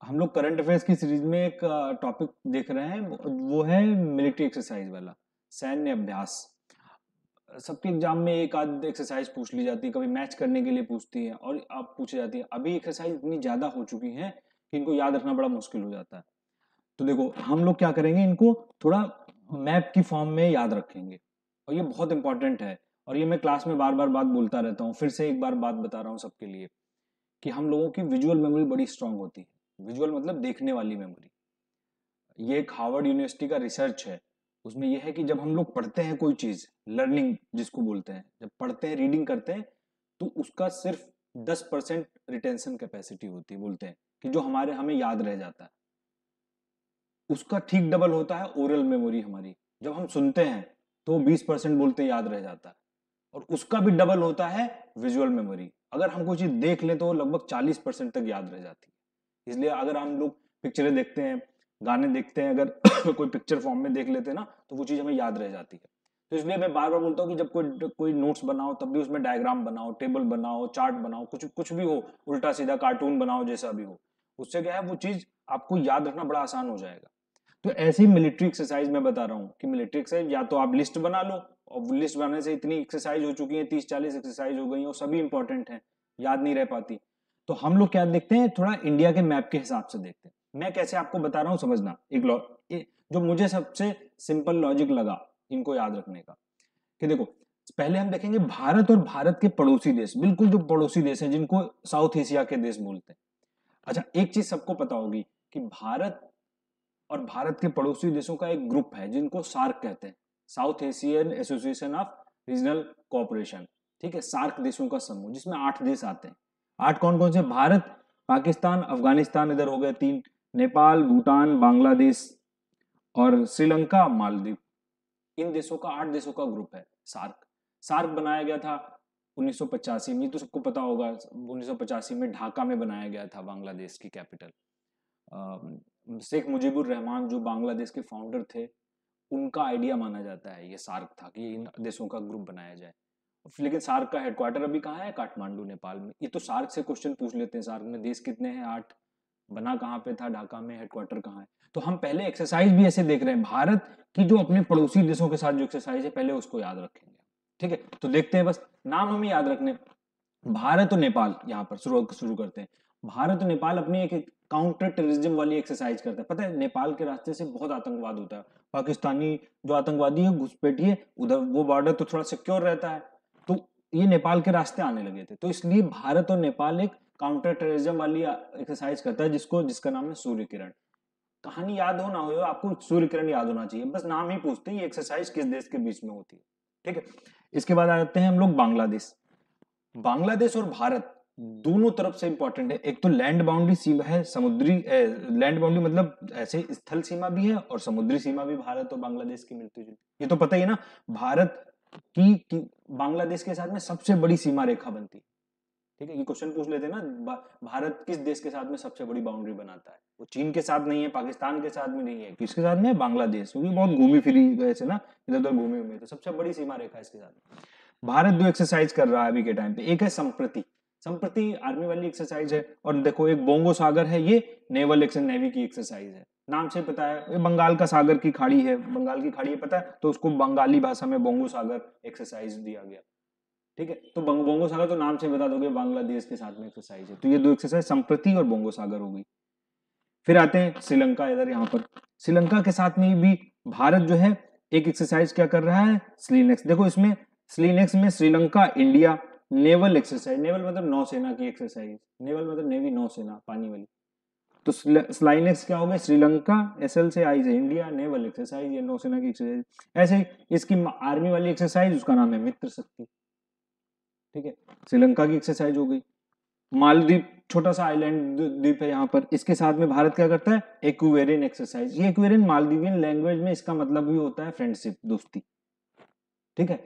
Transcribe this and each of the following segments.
हम लोग current affairs की सीरीज में एक टॉपिक देख रहे हैं, वो है मिलिट्री एक्सरसाइज वाला, सैन्य अभ्यास। सबके एग्जाम में एक आध एक्सरसाइज पूछ ली जाती है, कभी मैच करने के लिए पूछती है और अब पूछी जाती है। अभी एक्सरसाइज इतनी ज्यादा हो चुकी है कि इनको याद रखना बड़ा मुश्किल हो जाता है। तो देखो हम लोग क्या करेंगे, इनको थोड़ा मैप की फॉर्म में याद रखेंगे और ये बहुत इंपॉर्टेंट है। और ये मैं क्लास में बार बार बात बोलता रहता हूँ, फिर से एक बार बात बता रहा हूँ सबके लिए कि हम लोगों की विजुअल मेमोरी बड़ी स्ट्रांग होती है। विजुअल मतलब देखने वाली मेमोरी। ये एक हार्वर्ड यूनिवर्सिटी का रिसर्च है। उसमें यह है कि जब हम लोग पढ़ते हैं कोई चीज, लर्निंग जिसको बोलते हैं, जब पढ़ते हैं रीडिंग करते हैं, तो उसका सिर्फ 10% रिटेंशन कैपेसिटी होती है। बोलते हैं कि जो हमें याद रह जाता है, उसका ठीक डबल होता है ओरल मेमोरी हमारी। जब हम सुनते हैं तो 20% बोलते याद रह जाता है, और उसका भी डबल होता है विजुअल मेमोरी। अगर हम कोई चीज देख लें तो लगभग 40% तक याद रह जाती है। इसलिए अगर हम लोग पिक्चरें देखते हैं, गाने देखते हैं, अगर कोई पिक्चर फॉर्म में देख लेते हैं ना, तो वो चीज हमें याद रह जाती है। तो इसलिए मैं बार बार बोलता हूँ कि जब कोई कोई नोट्स बनाओ तब भी उसमें डायग्राम बनाओ, टेबल बनाओ, चार्ट बनाओ, कुछ कुछ भी हो, उल्टा सीधा कार्टून बनाओ, जैसा भी हो। उससे क्या है, वो चीज आपको याद रखना बड़ा आसान हो जाएगा। तो ऐसी मिलिट्री एक्सरसाइज मैं बता रहा हूँ कि मिलिट्री एक्सरसाइज या तो आप लिस्ट बना लो, और लिस्ट बनाने से इतनी एक्सरसाइज हो चुकी है, 30-40 एक्सरसाइज हो गई और सभी इंपॉर्टेंट है, याद नहीं रह पाती। तो हम लोग क्या देखते हैं, थोड़ा इंडिया के मैप के हिसाब से देखते हैं। मैं कैसे आपको बता रहा हूँ, समझना। जो मुझे सबसे सिंपल लॉजिक लगा इनको याद रखने का, कि देखो पहले हम देखेंगे भारत और भारत के पड़ोसी देश, बिल्कुल जो पड़ोसी देश हैं जिनको साउथ एशिया के देश बोलते हैं। अच्छा, एक चीज सबको पता होगी कि भारत और भारत के पड़ोसी देशों का एक ग्रुप है जिनको सार्क कहते हैं, south Asian association of regional cooperation. ठीक है, सार्क देशों का समूह, जिसमें 8 देश आते हैं। 8 कौन कौन से? भारत, पाकिस्तान, अफगानिस्तान, इधर हो गए 3, नेपाल, भूटान, बांग्लादेश और श्रीलंका, मालदीव। इन देशों का, 8 देशों का ग्रुप है सार्क। सार्क बनाया गया था 1985 में, तो सबको पता होगा। 1985 में ढाका में बनाया गया था, बांग्लादेश की कैपिटल। शेख मुजीबुर रहमान जो बांग्लादेश के फाउंडर थे, उनका आइडिया माना जाता है ये सार्क था कि इन देशों का ग्रुप बनाया जाए। लेकिन सार्क का हेडक्वार्टर अभी कहाँ है? काठमांडू, नेपाल में। ये तो सार्क से क्वेश्चन पूछ लेते हैं, सार्क में देश कितने हैं? 8। बना कहाँ पे था? ढाका में। हेडक्वार्टर कहाँ है? तो हम पहले एक्सरसाइज भी ऐसे देख रहे हैं, भारत की जो अपने पड़ोसी देशों के साथ जो एक्सरसाइज है, पहले उसको याद रखेंगे। ठीक है, तो देखते हैं, बस नाम हमें याद रखने। भारत और नेपाल, यहाँ पर शुरू करते हैं। भारत और नेपाल अपनी एक काउंटर टेररिज्म वाली एक्सरसाइज करता है। पता है, नेपाल के रास्ते से बहुत आतंकवाद होता है। पाकिस्तानी जो आतंकवादी है, घुसपैठिए उधर, वो बॉर्डर तो थोड़ा सिक्योर रहता है, तो ये नेपाल के रास्ते आने लगे थे। तो इसलिए भारत और नेपाल एक काउंटर टेररिज्म वाली एक्सरसाइज करता है, जिसका नाम है सूर्य किरण। कहानी याद हो ना हो, आपको सूर्य किरण याद होना चाहिए, बस नाम ही पूछते हैं ये एक्सरसाइज किस देश के बीच में होती है। ठीक है, इसके बाद आते हैं हम लोग बांग्लादेश। बांग्लादेश और भारत दोनों तरफ से इंपॉर्टेंट है। एक तो लैंड बाउंड्री सीमा है, समुद्री लैंड बाउंड्री मतलब ऐसे स्थल सीमा भी है, और समुद्री सीमा भी भारत और बांग्लादेश की मिलती जुलती। ये तो पता ही है ना, भारत की बांग्लादेश के साथ में सबसे बड़ी सीमा रेखा बनती है। ठीक है, ये क्वेश्चन पूछ लेते हैं ना, भारत किस देश के साथ में सबसे बड़ी बाउंड्री बनाता है? वो चीन के साथ नहीं है, पाकिस्तान के साथ में नहीं है, किसके साथ में है? बांग्लादेश, क्योंकि बहुत घूमी फिरी वैसे ना, इधर उधर घूमे हुए, तो सबसे बड़ी सीमा रेखा इसके साथ। भारत जो एक्सरसाइज कर रहा है अभी के टाइम पे, एक है संप्रति। संप्रति आर्मी वाली एक्सरसाइज है, और देखो एक बोंगो सागर है, ये नेवल नेवी की एक्सरसाइज है। नाम से पता है, ये बंगाल का सागर की खाड़ी है, बंगाल की खाड़ी है पता है, तो उसको बंगाली भाषा में बोंगो सागर एक्सरसाइज दिया गया। ठीक है, तो बोंगो सागर तो नाम से बता दोगे, बांग्लादेश के साथ में एक्सरसाइज है। तो ये दो एक्सरसाइज संप्रति और बोंगो सागर हो गई। फिर आते हैं श्रीलंका, इधर यहाँ पर श्रीलंका के साथ में भी भारत जो है एक एक्सरसाइज क्या कर रहा है? स्लीनेक्स। देखो इसमें स्लीनेक्स में Sri Lanka, India, naval exercise. Naval मतलब नौसेना की एक्सरसाइज, नेवल मतलब नेवी, नौसेना, पानी वाली। तो स्लाइनेक्स क्या हो गया? श्रीलंका, एसएल से आई से इंडिया, नेवल एक्सरसाइज, ये नौसेना की एक्सरसाइज। ऐसे ही इसकी आर्मी वाली एक्सरसाइज, उसका नाम है मित्र शक्ति। ठीक है, श्रीलंका की एक्सरसाइज हो गई। मालदीव छोटा सा आइलैंड द्वीप है यहाँ पर, इसके साथ में भारत क्या करता है? Aquarian exercise. ये एक्वेरियन मालदीवियन लैंग्वेज में इसका मतलब भी होता है फ्रेंडशिप, दोस्ती। ठीक है,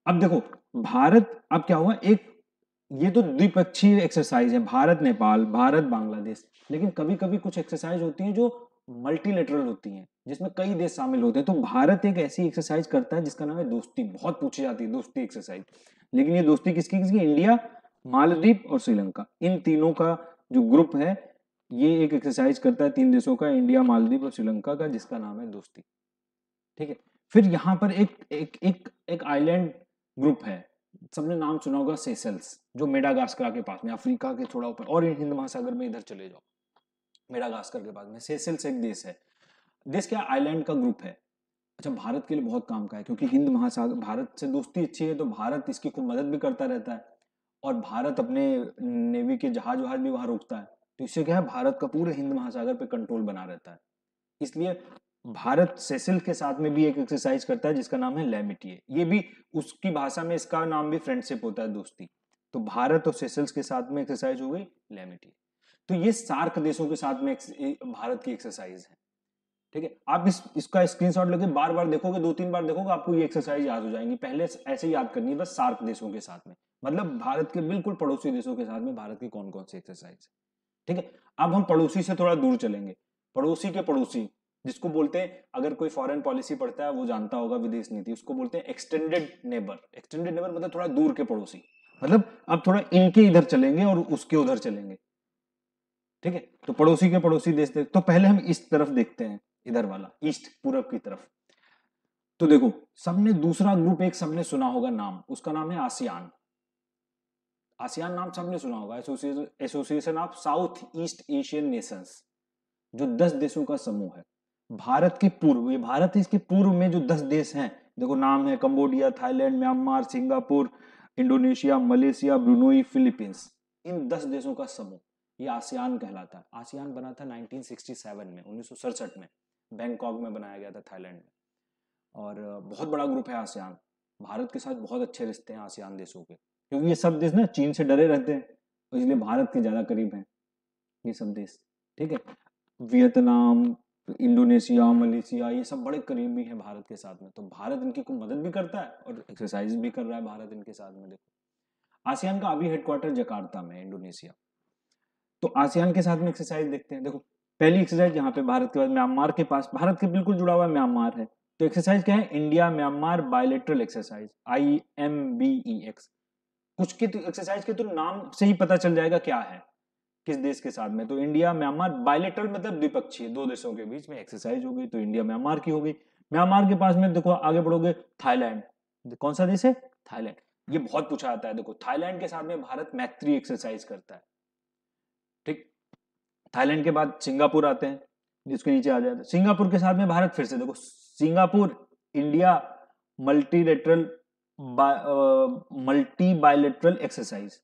अब देखो भारत, अब क्या हुआ, एक ये तो द्विपक्षीय एक्सरसाइज है, भारत नेपाल, भारत बांग्लादेश। लेकिन कभी कभी कुछ एक्सरसाइज होती है जो मल्टीलेटरल होती हैं, जिसमें कई देश शामिल होते हैं। तो भारत एक ऐसी एक्सरसाइज करता है जिसका नाम है दोस्ती। बहुत पूछी जाती है दोस्ती एक्सरसाइज, लेकिन ये दोस्ती किसकी किसकी? इंडिया, मालदीव और श्रीलंका, इन तीनों का जो ग्रुप है, ये एक एक्सरसाइज करता है 3 देशों का, इंडिया, मालदीव और श्रीलंका का, जिसका नाम है दोस्ती। ठीक है, फिर यहाँ पर एक आइलैंड ग्रुप है, सबने नाम सुना होगा सेशल्स, जो मेडागास्कर के पास में, अफ्रीका के थोड़ा ऊपर, और हिंद महासागर में इधर चले जाओ, मेडागास्कर के पास में सेशल्स एक देश है। देश क्या, आइलैंड का ग्रुप है। अच्छा, भारत के लिए बहुत काम का है, क्योंकि हिंद महासागर, भारत से दोस्ती अच्छी है तो भारत इसकी खूब मदद भी करता रहता है, और भारत अपने नेवी के जहाज वहाज भी वहां रोकता है, तो इससे क्या है, भारत का पूरे हिंद महासागर पे कंट्रोल बना रहता है। इसलिए भारत सेशल के साथ में भी एक एक्सरसाइज करता है जिसका नाम है लैमिटिए। ये भी उसकी भाषा में इसका नाम भी फ्रेंडशिप होता है, दोस्ती। तो भारत और सेशल्स के साथ में एक्सरसाइज हो गई लैमिटिए। तो ये सार्क देशों के साथ में भारत की एक्सरसाइज है। ठीक है, आप इसका स्क्रीनशॉट लेके बार बार देखोगे, 2-3 बार देखोगे, आपको ये एक्सरसाइज याद हो जाएंगी। पहले ऐसे ही याद करनी है बस, सार्क देशों के साथ में, मतलब भारत के बिल्कुल पड़ोसी देशों के साथ में भारत की कौन कौन सी एक्सरसाइज है। ठीक है, अब हम पड़ोसी से थोड़ा दूर चलेंगे। पड़ोसी के पड़ोसी, जिसको बोलते हैं, अगर कोई फॉरेन पॉलिसी पढ़ता है वो जानता होगा, विदेश नीति, उसको बोलते हैं एक्सटेंडेड नेबर। एक्सटेंडेड नेबर मतलब थोड़ा दूर के पड़ोसी, मतलब अब थोड़ा इनके इधर चलेंगे और उसके उधर चलेंगे। ठीक है, तो पड़ोसी के पड़ोसी देश देख, तो पहले हम इस तरफ देखते हैं, इधर वाला ईस्ट, पूरब की तरफ। तो देखो, सबने दूसरा ग्रुप एक सबने सुना होगा नाम, उसका नाम है आसियान। आसियान नाम सबने सुना होगा, association of south east Asian Nations, जो 10 देशों का समूह है। भारत के पूर्व, ये भारत है, इसके पूर्व में जो 10 देश हैं, देखो नाम है, Cambodia, Thailand, Myanmar, Singapore, Indonesia, Malaysia, Brunei, Philippines, इन 10 देशों का समूह, ये आसियान कहलाता है। आसियान बना था 1967 में, 1967 में बैंकॉक में बनाया गया था, थाईलैंड में। और बहुत बड़ा ग्रुप है आसियान। भारत के साथ बहुत अच्छे रिश्ते हैं आसियान देशों के, क्योंकि ये सब देश ना चीन से डरे रहते हैं, तो इसलिए भारत के ज्यादा करीब हैं ये सब देश। ठीक है, वियतनाम, इंडोनेशिया, मलेशिया, ये सब बड़े करीबी हैं भारत के साथ में, तो भारत इनकी को मदद भी करता है और एक्सरसाइज भी कर रहा है भारत इनके साथ में। देखो, आसियान का अभी हेडक्वार्टर जकार्ता में, इंडोनेशिया। तो आसियान के साथ में एक्सरसाइज देखते हैं। देखो, पहली एक्सरसाइज यहाँ पे भारत के बाद म्यांमार के पास, भारत के बिल्कुल जुड़ा हुआ म्यांमार है, तो एक्सरसाइज क्या है, India Myanmar bilateral exercise, IMBEX। कुछ के तो एक्सरसाइज के तो नाम से ही पता चल जाएगा क्या है, किस देश के साथ में। तो इंडिया म्यांमार बायलेटरल मतलब द्विपक्षीय, दो देशों के बीच में एक्सरसाइज हो गई, तो इंडिया म्यांमार की हो गई। म्यांमार के पास में देखो, आगे बढ़ोगे, थाईलैंड, कौन सा देश है, थाईलैंड। ये बहुत पूछा आता है, देखो थाईलैंड के साथ में भारत मैत्री एक्सरसाइज करता है। ठीक, थाईलैंड के बाद सिंगापुर आते हैं, जिसके नीचे आ जाता है, सिंगापुर के साथ में भारत फिर से, देखो Singapore India multilateral multi bilateral exercise.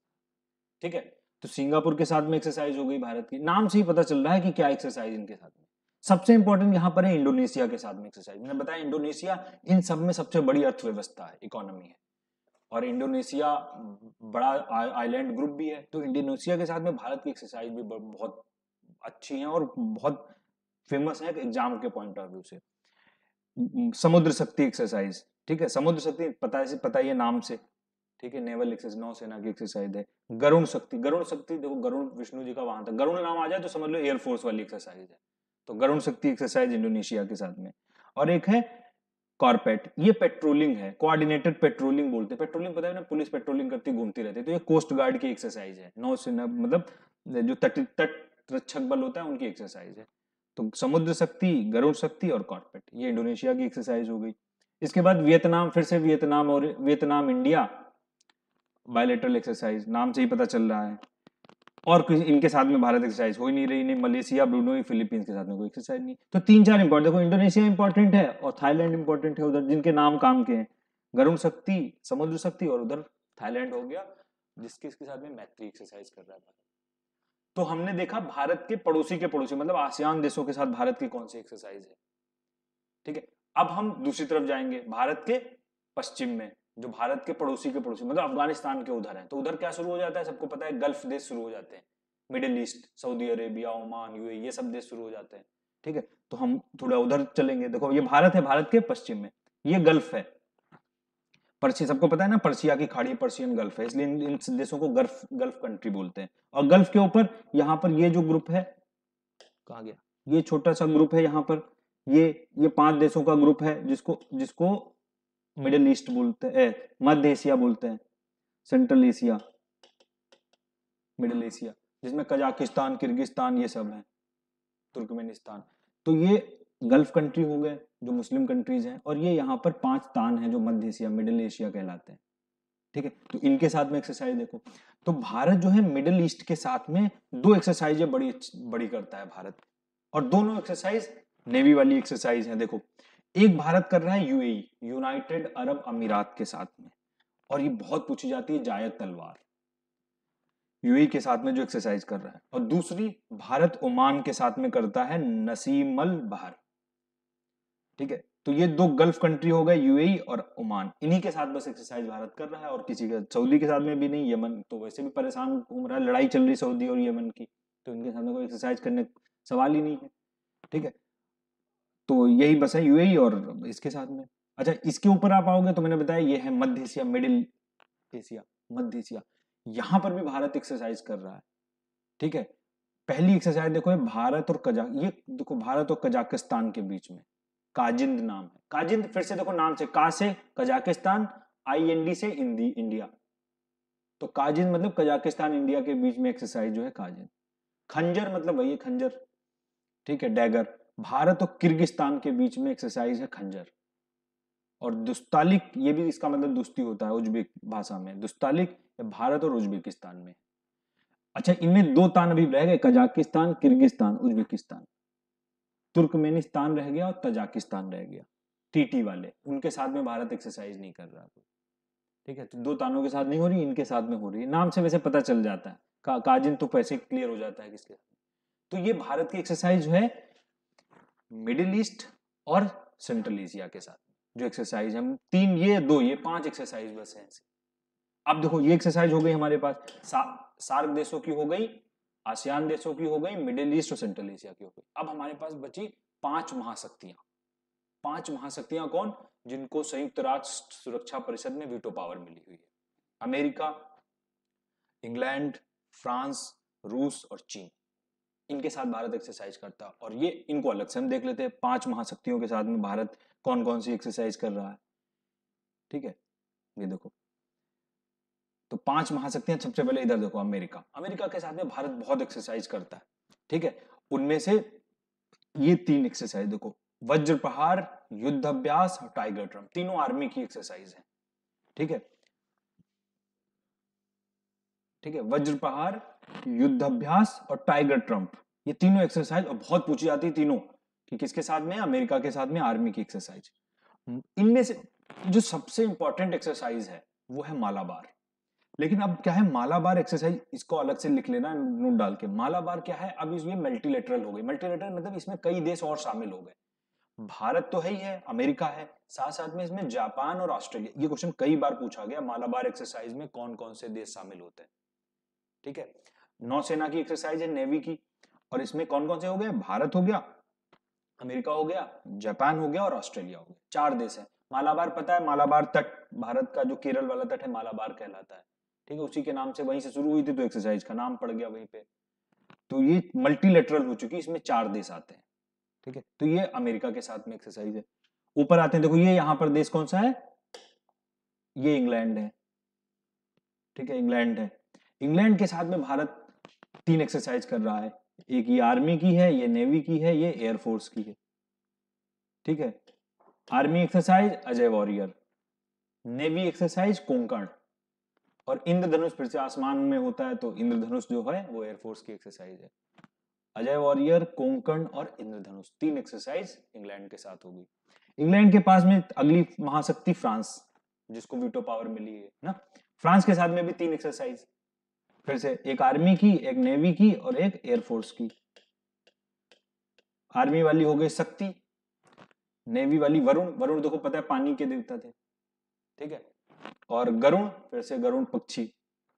ठीक है, तो सिंगापुर के साथ में एक्सरसाइज हो गई भारत की, नाम से ही पता चल रहा है कि क्या एक्सरसाइज इनके साथ में। सबसे इंपॉर्टेंट यहां पर है इंडोनेशिया के साथ में एक्सरसाइज। मैंने बताया इंडोनेशिया इन सब में सबसे बड़ी अर्थव्यवस्था है, इकोनॉमी है, और इंडोनेशिया बड़ा आइलैंड ग्रुप भी है, तो इंडोनेशिया के साथ में भारत की एक्सरसाइज भी बहुत अच्छी है और बहुत फेमस है एग्जाम के पॉइंट ऑफ व्यू से। समुद्र शक्ति एक्सरसाइज, ठीक है, समुद्र शक्ति पता है नाम से। ठीक है, नेवल एक्सरसाइज, नौसेना की एक्सरसाइज है। गरुण शक्ति, गरुण शक्ति देखो, गरुण विष्णु जी का वाहन था, गरुण नाम आ जाए तो समझ लो एयरफोर्स वाली एक्सरसाइज है, तो गरुण शक्ति एक्सरसाइज इंडोनेशिया के साथ में। और एक है कॉर्पेट, ये पेट्रोलिंग है, कोऑर्डिनेटेड पेट्रोलिंग बोलते हैं। पेट्रोलिंग पता है ना, पुलिस पेट्रोलिंग करती घूमती रहती है, तो ये कोस्ट गार्ड की एक्सरसाइज है, नौसेना मतलब जो तट रक्षक बल होता है उनकी एक्सरसाइज है। तो समुद्र शक्ति, गरुड़ शक्ति और कॉर्पेट, ये इंडोनेशिया की एक्सरसाइज हो गई। इसके बाद वियतनाम, फिर से वियतनाम और वियतनाम इंडिया बायलेटरल एक्सरसाइज, नाम से ही पता चल रहा है। और इनके साथ में भारत एक्सरसाइज हो ही नहीं रही, नहीं मलेशिया, ब्रुनोई, फिलीपींस के साथ में कोई एक्सरसाइज नहीं। तो 3-4 इंपॉर्टेंट, देखो इंडोनेशिया इंपॉर्टेंट है और थाईलैंड इंपॉर्टेंट है उधर, जिनके नाम काम के हैं, गरुड़ शक्ति, समुद्र शक्ति, और उधर थाईलैंड हो गया जिसके इसके साथ में मैत्री एक्सरसाइज कर रहा है। तो हमने देखा भारत के पड़ोसी के पड़ोसी, मतलब आसियान देशों के साथ भारत की कौन सी एक्सरसाइज है। ठीक है, अब हम दूसरी तरफ जाएंगे, भारत के पश्चिम में, जो भारत के पड़ोसी मतलब अफगानिस्तान के उधर है, तो उधर क्या शुरू हो जाता है, सबको पता है, गल्फ देश शुरू हो जाते हैं, middle east, Saudi Arabia, Oman, UAE, ये सब देश शुरू हो जाते हैं। ठीक है, तो हम थोड़ा उधर चलेंगे। देखो ये भारत है, भारत के पश्चिम में ये गल्फ है, पर्शिया, सबको पता है ना, पर्शिया की खाड़ी पर्शियन गल्फ है, इसलिए इन देशों को गल्फ कंट्री बोलते हैं। और गल्फ के ऊपर यहाँ पर ये जो ग्रुप है, कहा गया, ये छोटा सा ग्रुप है यहाँ पर, ये 5 देशों का ग्रुप है, जिसको मिडिल ईस्ट बोलते हैं, मध्य एशिया बोलते हैं, सेंट्रल एशिया, मिडिल एशिया। जिसमें कजाकिस्तान, किर्गिस्तान ये सब है, तुर्कमेनिस्तान। तो ये गल्फ कंट्री हो गए जो मुस्लिम कंट्रीज हैं, और ये यहाँ पर 5 तान हैं जो मध्य एशिया, मिडिल एशिया कहलाते हैं। ठीक है, तो इनके साथ में एक्सरसाइज देखो, तो भारत जो है मिडिल ईस्ट के साथ में 2 एक्सरसाइज बड़ी बड़ी करता है भारत, और दोनों एक्सरसाइज नेवी वाली एक्सरसाइज है। देखो, एक भारत कर रहा है यूएई, यूनाइटेड अरब अमीरात के साथ में, और ये बहुत पूछी जाती है जायद तलवार, यूएई के साथ में जो एक्सरसाइज कर रहा है। और दूसरी भारत ओमान के साथ में करता है नसीमल बहर। ठीक है, तो ये 2 गल्फ कंट्री हो गए, यूएई और ओमान, इन्हीं के साथ बस एक्सरसाइज भारत कर रहा है, और किसी के, सऊदी के साथ में भी नहीं, यमन तो वैसे भी परेशान घूम रहा है, लड़ाई चल रही सऊदी और यमन की, तो इनके साथ में कोई एक्सरसाइज करने सवाल ही नहीं है। ठीक है, तो यही बस है यूएई और इसके साथ में। अच्छा, इसके ऊपर आप आओगे तो मैंने बताया ये है मध्य एशिया, मिडिल एशिया, मध्य एशिया, यहां पर भी भारत एक्सरसाइज कर रहा है। ठीक है, पहली एक्सरसाइज देखो, भारत और ये देखो, भारत और कजाकिस्तान के बीच में, काजिंद नाम है, काजिंद, फिर से देखो नाम से, का से कजाकिस्तान, IND से इंडिया, तो काजिंद मतलब कजाकिस्तान इंडिया के बीच में एक्सरसाइज जो है काजिंद। खंजर मतलब वही खंजर, ठीक है, डैगर, भारत और किर्गिस्तान के बीच में एक्सरसाइज है खंजर। और दुस्तालिक, ये भी इसका मतलब दुस्ती होता है उज्बेक भाषा में, दुस्तालिक भारत और उज्बेकिस्तान में। अच्छा, इनमें 2 तान अभी रह गए, कजाकिस्तान, किर्गिस्तान, उज्बेकिस्तान, तुर्कमेनिस्तान रह गया और तजाकिस्तान रह गया, TT वाले, उनके साथ में भारत एक्सरसाइज नहीं कर रहा। ठीक है, तो 2 तानों के साथ नहीं हो रही, इनके साथ में हो रही है, नाम से वैसे पता चल जाता है, काजिन तो पैसे क्लियर हो जाता है किसके साथ। तो ये भारत की एक्सरसाइज जो है मिडिल ईस्ट और सेंट्रल एशिया के साथ जो एक्सरसाइज है, 3 ये 2 ये 5 एक्सरसाइज बस है। अब देखो, ये एक्सरसाइज हो गई हमारे पास, सार्क देशों की हो गई, आसियान देशों की हो गई, मिडिल ईस्ट और सेंट्रल एशिया की हो गई। अब हमारे पास बची 5 महाशक्तियां। 5 महाशक्तियां कौन, जिनको संयुक्त राष्ट्र सुरक्षा परिषद में वीटो पावर मिली हुई है, अमेरिका, इंग्लैंड, फ्रांस, रूस और चीन, इनके साथ भारत एक्सरसाइज करता है। और ये इनको अलग से हम देख लेते हैं, 5 महाशक्तियों के साथ में भारत कौन कौन सी एक्सरसाइज कर रहा है। ठीक है, ये देखो, तो 5 महाशक्तियां, सबसे पहले इधर देखो, अमेरिका, अमेरिका के साथ में भारत बहुत एक्सरसाइज करता है। ठीक है, उनमें से ये 3 एक्सरसाइज देखो, वज्र प्रहार, युद्ध अभ्यास और टाइगर ट्रम्प, तीनों आर्मी की एक्सरसाइज है। ठीक है, ठीक है, वज्र प्रहार, युद्ध अभ्यास और टाइगर ट्रम्प, ये तीनों एक्सरसाइज, और बहुत पूछी जाती है तीनों कि किसके साथ में, अमेरिका के साथ में आर्मी की एक्सरसाइज। इनमें से जो सबसे इंपॉर्टेंट एक्सरसाइज है वो है मालाबार। लेकिन अब क्या है, मालाबार एक्सरसाइज, इसको अलग से लिख लेना नोट डाल के, मालाबार क्या है, अब इसमें मल्टीलेटरल हो गई, मल्टीलेटरल मतलब इसमें कई देश और शामिल हो गए, भारत तो है ही है, अमेरिका है, साथ साथ में इसमें जापान और ऑस्ट्रेलिया। ये क्वेश्चन कई बार पूछा गया, मालाबार एक्सरसाइज में कौन कौन से देश शामिल होते हैं। ठीक है, नौसेना की एक्सरसाइज है, नेवी की, और इसमें कौन कौन से हो गए, भारत हो गया, अमेरिका हो गया, जापान हो गया और ऑस्ट्रेलिया हो गया, 4 देश है। मालाबार पता है, मालाबार तट, भारत का जो केरल वाला तट है, मालाबार कहलाता है। ठीक है, उसी के नाम से, वहीं से शुरू हुई थी, तो एक्सरसाइज का नाम पड़ गया वहीं पे। तो ये मल्टीलेटरल हो चुकी, इसमें 4 देश आते हैं। ठीक है, तो ये अमेरिका के साथ में एक्सरसाइज है। ऊपर आते हैं, देखो ये यहां पर देश कौन सा है, ये इंग्लैंड है। ठीक है, इंग्लैंड है, इंग्लैंड के साथ में भारत 3 एक्सरसाइज कर रहा है, एक ये आर्मी की है, ये नेवी की है, ये एयरफोर्स की है। ठीक है, army exercise Ajay warrior, navy exercise Konkan, और इंद्रधनुष फिर से आसमान में होता है, तो इंद्रधनुष जो है वो एयरफोर्स की एक्सरसाइज है। अजय वॉरियर, कोंकण और इंद्रधनुष, 3 एक्सरसाइज इंग्लैंड के साथ होगी। इंग्लैंड के पास में अगली महाशक्ति फ्रांस, जिसको वीटो पावर मिली है ना, फ्रांस के साथ में भी 3 एक्सरसाइज, फिर से एक आर्मी की, एक नेवी की और एक एयरफोर्स की। आर्मी वाली हो गई शक्ति, नेवी वाली वरुण, वरुण देखो पता है पानी के देवता थे। ठीक है, और गरुण, फिर से गरुण पक्षी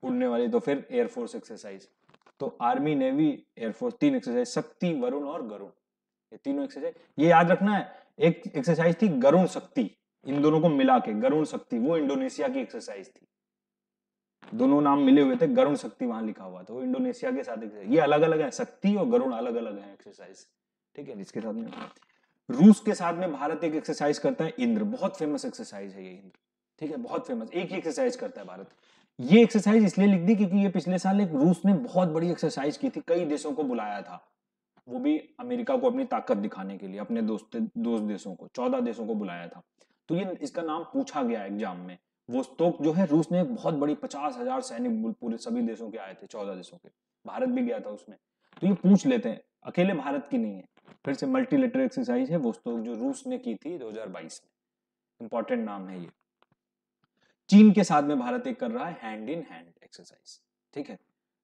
उड़ने वाली, तो फिर एयरफोर्स एक्सरसाइज। तो आर्मी, नेवी, एयरफोर्स, 3 एक्सरसाइज, शक्ति, वरुण और गरुण, ये तीनों एक्सरसाइज। ये याद रखना है, एक एक्सरसाइज थी गरुण शक्ति, इन दोनों को मिला के गरुण शक्ति, वो इंडोनेशिया की एक्सरसाइज थी, दोनों नाम मिले हुए थे, गरुण शक्ति वहां लिखा हुआ था, वो इंडोनेशिया के साथ एक्सरसाइज। ये अलग अलग है, शक्ति और गरुण अलग अलग है एक्सरसाइज। ठीक है, इसके साथ में रूस के साथ में भारत एक एक्सरसाइज करता है, इंद्र, बहुत फेमस एक्सरसाइज है ये इंद्र। ठीक है, बहुत फेमस, एक ही एक्सरसाइज करता है भारत। ये एक्सरसाइज इसलिए लिख दी क्योंकि ये पिछले साल एक रूस ने बहुत बड़ी एक्सरसाइज की थी, कई देशों को बुलाया था, वो भी अमेरिका को अपनी ताकत दिखाने के लिए, अपने दोस्त देशों को, 14 देशों को बुलाया था। तो ये इसका नाम पूछा गया एग्जाम में। वोस्तोक जो है, रूस ने एक बहुत बड़ी 50,000 सैनिक पूरे सभी देशों के आए थे, 14 देशों के, भारत भी गया था उसमें। तो ये पूछ लेते हैं, अकेले भारत की नहीं है, फिर से मल्टीलेटरल एक्सरसाइज है वोस्तोक, जो रूस ने की थी 2022 में। इंपॉर्टेंट नाम है ये। चीन के साथ में भारत एक कर रहा है हैंड इन हैंड एक्सरसाइज, ठीक है।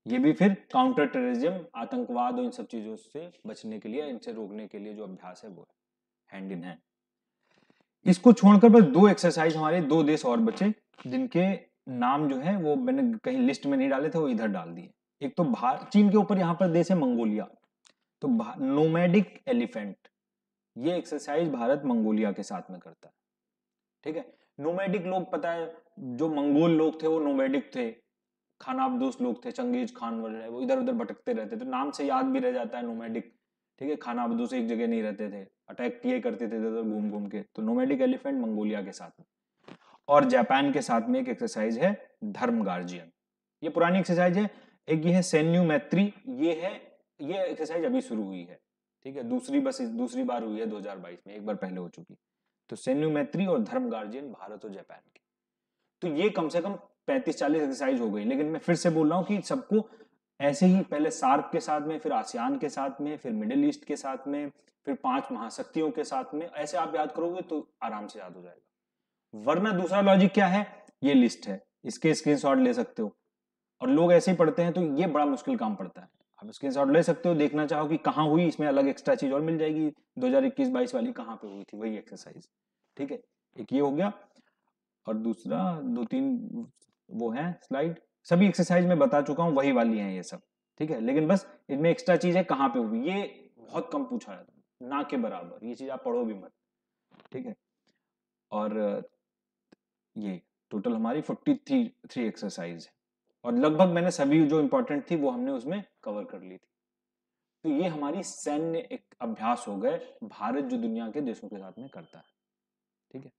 ये भी फिर काउंटर टेररिज्म, आतंकवाद और इन सब चीजों से बचने के लिए, इनसे रोकने के लिए जो अभ्यास है वो है हैंड इन हैंड। इसको छोड़कर बस 2 एक्सरसाइज हमारे 2 देश और बचे, जिनके नाम जो है वो मैंने कहीं लिस्ट में नहीं डाले थे, वो इधर डाल दिए। एक तो चीन के ऊपर यहाँ पर देश है मंगोलिया, तो नोमैडिक एलिफेंट, ये एक्सरसाइज भारत मंगोलिया के साथ में करता है, ठीक है। नोमैडिक लोग, पता है जो मंगोल लोग थे वो नोमैडिक थे, खानाबदोश लोग थे, चंगेज खान वगैरह, वो इधर उधर भटकते रहते थे, तो नाम से याद भी रह जाता है नोमैडिक, ठीक है। खानाबदोश एक जगह नहीं रहते थे, अटैक किए करते थे इधर घूम घूम के। तो नोमैडिक एलिफेंट मंगोलिया के साथ में, और जापान के साथ में एक एक्सरसाइज है धर्म गार्जियन, ये पुरानी एक्सरसाइज है। एक ये है सैन्यू मैत्री, ये एक्सरसाइज अभी शुरू हुई है, ठीक है, दूसरी बार हुई है 2022 में, एक बार पहले हो चुकी। तो सैन्यू मैत्री और धर्म गार्जियन भारत और जापान की, तो ये कम से कम 35-40 एक्सरसाइज हो गई। लेकिन मैं फिर से बोल रहा हूँ कि सबको ऐसे ही, पहले सार्क के साथ में, फिर आसियान के साथ में, फिर मिडिल ईस्ट के साथ में, फिर 5 महाशक्तियों के साथ में, ऐसे आप याद करोगे तो आराम से याद हो जाएगा। वरना दूसरा लॉजिक क्या है, ये लिस्ट है, इसके स्क्रीनशॉट ले सकते हो, और लोग ऐसे ही पढ़ते हैं, तो ये बड़ा मुश्किल काम पड़ता है। आप स्क्रीनशॉट ले सकते हो, देखना चाहो कि कहाँ हुई, इसमें अलग एक्स्ट्रा चीज और मिल जाएगी, 2021-22 वाली कहाँ पे हुई थी वही एक्सरसाइज, ठीक है। एक ये हो गया, और दूसरा 2-3 वो है स्लाइड, सभी एक्सरसाइज में बता चुका हूँ, वही वाली हैं ये सब, ठीक है। लेकिन बस इनमें एक्स्ट्रा चीज है कहाँ पे हुई, ये बहुत कम पूछा जाता है, ना के बराबर, ये चीज आप पढ़ो भी मत, ठीक है। और ये टोटल हमारी 43 एक्सरसाइज है, और लगभग मैंने सभी जो इंपॉर्टेंट थी वो हमने उसमें कवर कर ली थी। तो ये हमारी सैन्य एक अभ्यास हो गए, भारत जो दुनिया के देशों के साथ में करता है, ठीक है।